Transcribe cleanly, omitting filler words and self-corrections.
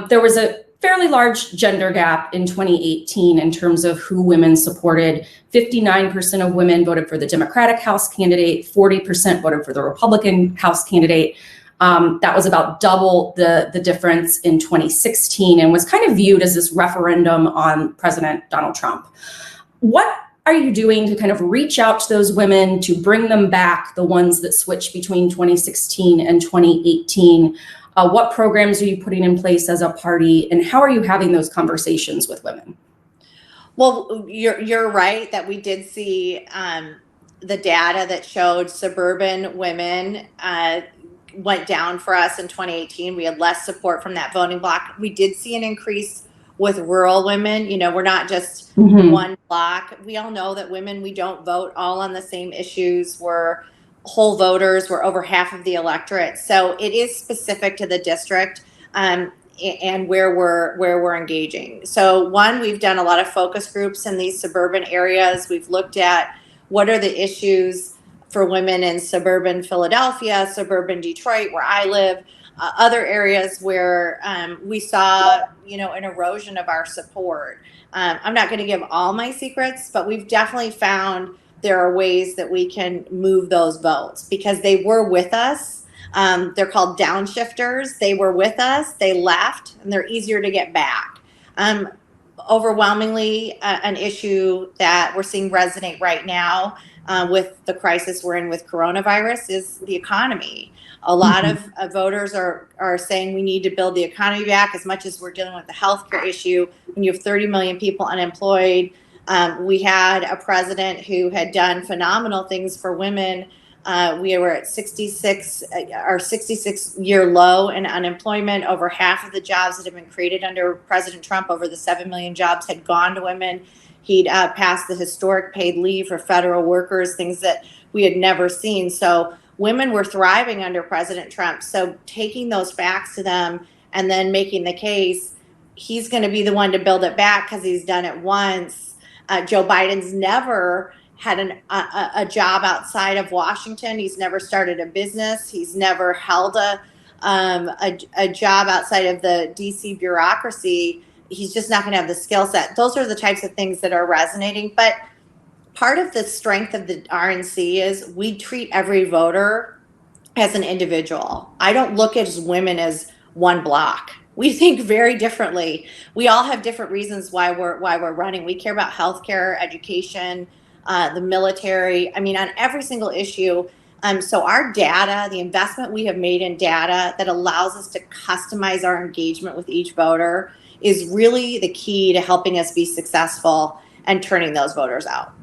There was a fairly large gender gap in 2018 in terms of who women supported. 59% of women voted for the Democratic House candidate, 40% voted for the Republican House candidate. That was about double the difference in 2016 and was kind of viewed as this referendum on President Donald Trump. What are you doing to kind of reach out to those women, to bring them back, the ones that switched between 2016 and 2018? What programs are you putting in place as a party, and how are you having those conversations with women? Well, you're right that we did see the data that showed suburban women went down for us in 2018. We had less support from that voting bloc. We did see an increase with rural women. You know, we're not just one block. We all know that women, we don't vote all on the same issues. We're whole voters. We're over half of the electorate. So it is specific to the district and where we're engaging. So one, we've done a lot of focus groups in these suburban areas. We've looked at what are the issues for women in suburban Philadelphia, suburban Detroit, where I live, other areas where we saw, an erosion of our support. I'm not going to give all my secrets, but we've definitely found there are ways that we can move those votes because they were with us. They're called downshifters. They were with us, they left, and they're easier to get back. Overwhelmingly, an issue that we're seeing resonate right now with the crisis we're in with coronavirus is the economy. A lot of voters are saying we need to build the economy back as much as we're dealing with the healthcare issue. When you have 30 million people unemployed, we had a president who had done phenomenal things for women. We were at 66-year low in unemployment. Over half of the jobs that have been created under President Trump, over the 7 million jobs, had gone to women. He'd passed the historic paid leave for federal workers, things that we had never seen. So women were thriving under President Trump. So taking those facts to them and then making the case, he's going to be the one to build it back because he's done it once. Joe Biden's never had a job outside of Washington. He's never started a business. He's never held a job outside of the DC bureaucracy. He's just not going to have the skill set. Those are the types of things that are resonating. But part of the strength of the RNC is we treat every voter as an individual. I don't look at women as one block. We think very differently. We all have different reasons why we're running. We care about healthcare, education, the military. I mean, on every single issue. So our data, the investment we have made in data that allows us to customize our engagement with each voter is really the key to helping us be successful and turning those voters out.